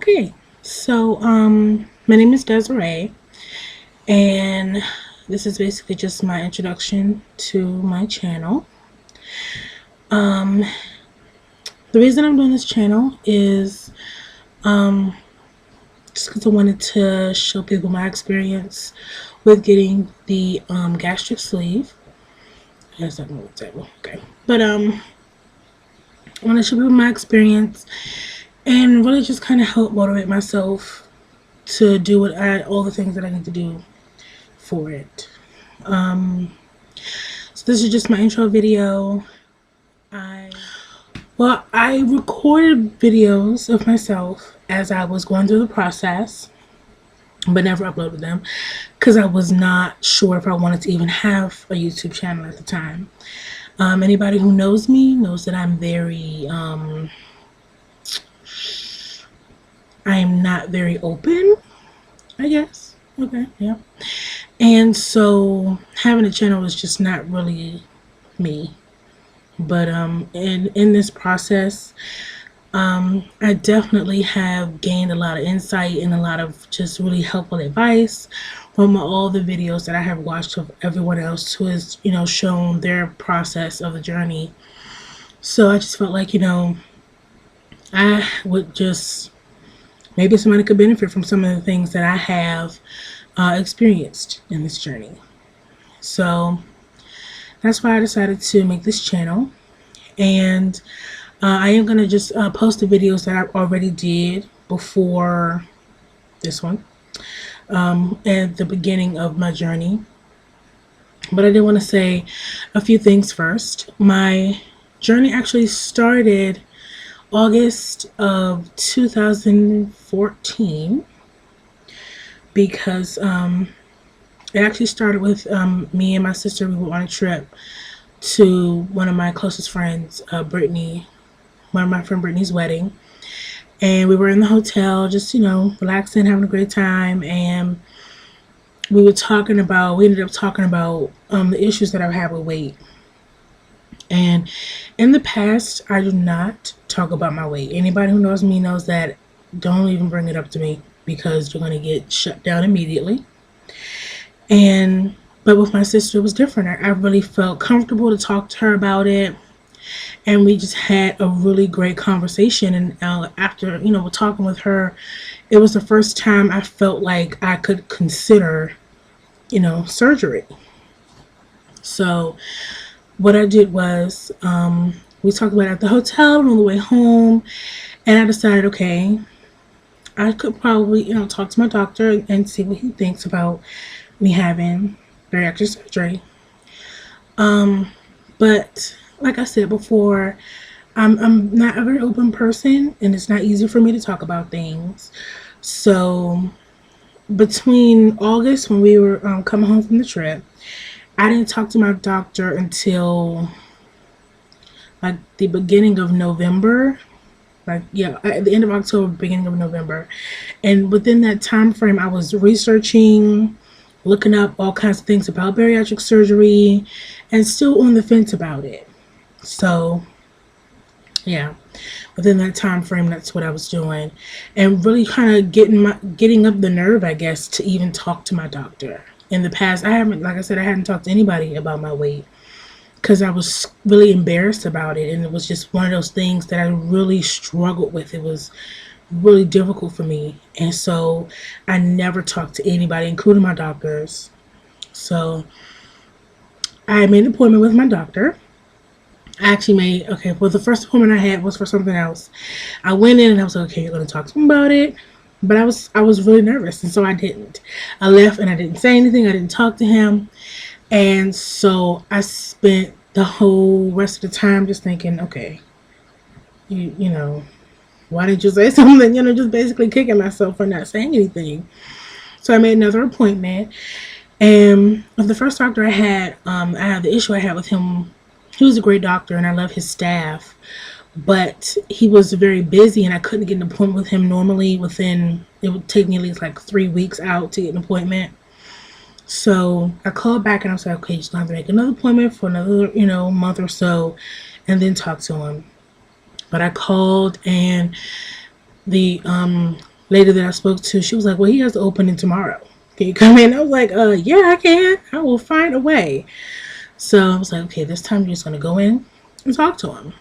Okay, so my name is Desiree, and this is basically just my introduction to my channel. Um, the reason I'm doing this channel is just because I wanted to show people my experience with getting the gastric sleeve. Yes, I know the table. Okay, but I want to show people my experience and really just kind of help motivate myself to do all the things that I need to do for it. So this is just my intro video. I recorded videos of myself as I was going through the process, but never uploaded them because I was not sure if I wanted to even have a YouTube channel at the time. Anybody who knows me knows that I'm very I'm not very open, I guess. Okay, yeah. And so having a channel was just not really me. But in this process, I definitely have gained a lot of insight and a lot of just really helpful advice from all the videos that I have watched of everyone else who has, shown their process of the journey. So I just felt like, I would just, maybe somebody could benefit from some of the things that I have experienced in this journey. So that's why I decided to make this channel. And I am going to just post the videos that I already did before this one at the beginning of my journey. But I did want to say a few things first. My journey actually started August of 2014 because it actually started with me and my sister. We were on a trip to one of my closest friends, Brittany, one of my friend Brittany's wedding. And we were in the hotel just, relaxing, having a great time. And we ended up talking about the issues that I've had with weight. And in the past, I do not talk about my weight. Anybody who knows me knows that. Don't even bring it up to me because you're going to get shut down immediately. But with my sister, it was different. I really felt comfortable to talk to her about it. And we just had a really great conversation. And after, talking with her, it was the first time I felt like I could consider, surgery. So what I did was we talked about it at the hotel on the way home. And I decided, okay, I could probably, talk to my doctor and see what he thinks about me having bariatric surgery. But like I said before, I'm not a very open person, and it's not easy for me to talk about things. So between August, when we were coming home from the trip, I didn't talk to my doctor until like the beginning of November. At the end of October, beginning of November. And within that time frame, I was researching, looking up all kinds of things about bariatric surgery, and still on the fence about it. So yeah, within that time frame, that's what I was doing, and really kind of getting up the nerve, I guess, to even talk to my doctor. In the past, I hadn't talked to anybody about my weight because I was really embarrassed about it, and it was just one of those things that I really struggled with. It was really difficult for me, and so I never talked to anybody, including my doctors. So I made an appointment with my doctor. The first appointment I had was for something else. I went in and I was like, okay, you're going to talk to him about it. But I was really nervous, and so I didn't. I left and I didn't say anything. I didn't talk to him. And so I spent the whole rest of the time just thinking, okay, why didn't you say something? Just basically kicking myself for not saying anything. So I made another appointment. And with the first doctor I had the issue I had with him, he was a great doctor and I love his staff. But he was very busy and I couldn't get an appointment with him normally. It would take me at least like 3 weeks out to get an appointment. So I called back and I was like, okay, just going to have to make another appointment for another, month or so and then talk to him. But I called and the lady that I spoke to, she was like, well, he has the opening tomorrow. Can you come in? I was like, yeah, I can. I will find a way. So I was like, okay, this time you're just going to go in and talk to him.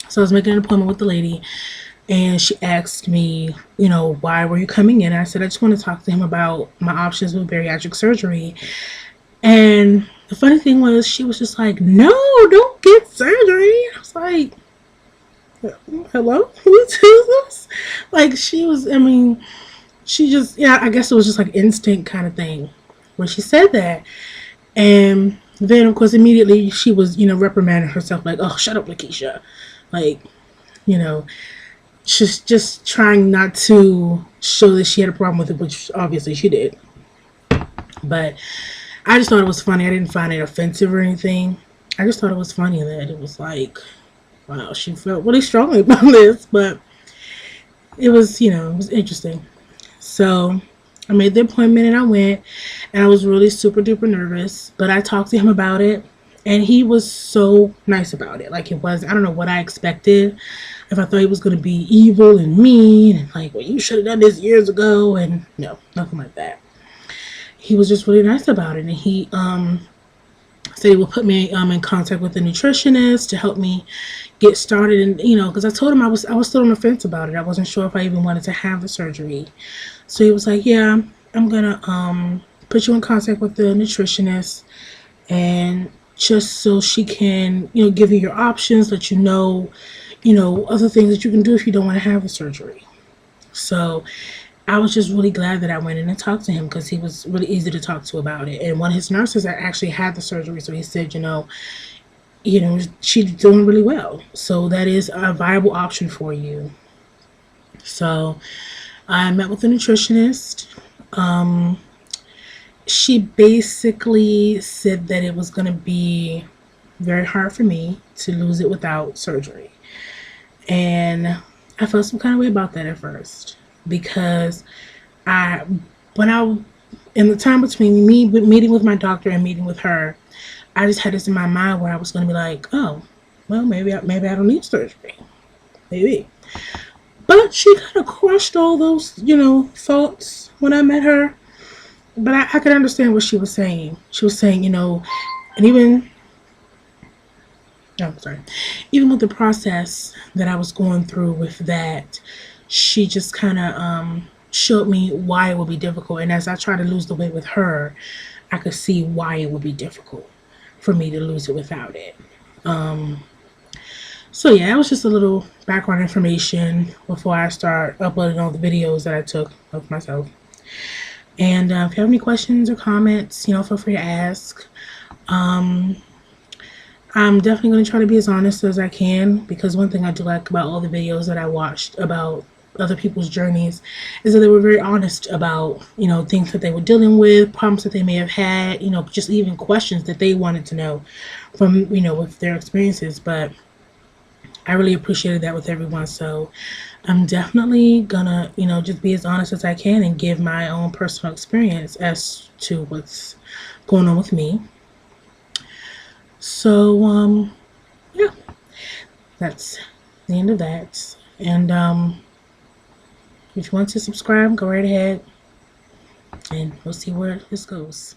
So I was making an appointment with the lady, and she asked me, why were you coming in? I said, I just want to talk to him about my options with bariatric surgery. And the funny thing was, she was just like, no, don't get surgery. I was like, hello? Who's this? Like, she just, I guess it was just like instinct kind of thing when she said that. And then, of course, immediately she was, reprimanding herself, like, oh, shut up, Lakeisha. Like, she's just trying not to show that she had a problem with it, which obviously she did. But I just thought it was funny. I didn't find it offensive or anything. I just thought it was funny that it was like, wow, she felt really strongly about this. But it was, it was interesting. So I made the appointment and I went, and I was really super duper nervous, but I talked to him about it, and he was so nice about it. Like, I don't know what I expected. If I thought he was going to be evil and mean and like, well, you should have done this years ago, and no, nothing like that. He was just really nice about it, and he said he would put me in contact with a nutritionist to help me get started. And because I told him I was still on the fence about it. I wasn't sure if I even wanted to have the surgery. So he was like, yeah, I'm gonna put you in contact with the nutritionist, and just so she can give you your options, let you know other things that you can do if you don't want to have the surgery. So I was just really glad that I went in and talked to him, because he was really easy to talk to about it. And one of his nurses actually had the surgery, so he said, she's doing really well. So that is a viable option for you. So I met with the nutritionist. She basically said that it was going to be very hard for me to lose it without surgery. And I felt some kind of way about that at first, because in the time between me meeting with my doctor and meeting with her, I just had this in my mind where I was going to be like, oh, well, maybe I don't need surgery. Maybe. But she kind of crushed all those, thoughts when I met her. But I could understand what she was saying. She was saying, and even with the process that I was going through with that, she just kind of showed me why it would be difficult. And as I try to lose the weight with her, I could see why it would be difficult for me to lose it without it. So yeah, that was just a little background information before I start uploading all the videos that I took of myself. And if you have any questions or comments, feel free to ask. I'm definitely going to try to be as honest as I can, because one thing I do like about all the videos that I watched about other people's journeys is that they were very honest about, things that they were dealing with, problems that they may have had, just even questions that they wanted to know from, with their experiences. But I really appreciated that with everyone. So I'm definitely gonna, just be as honest as I can and give my own personal experience as to what's going on with me. So, yeah, that's the end of that. And if you want to subscribe, go right ahead, and we'll see where this goes.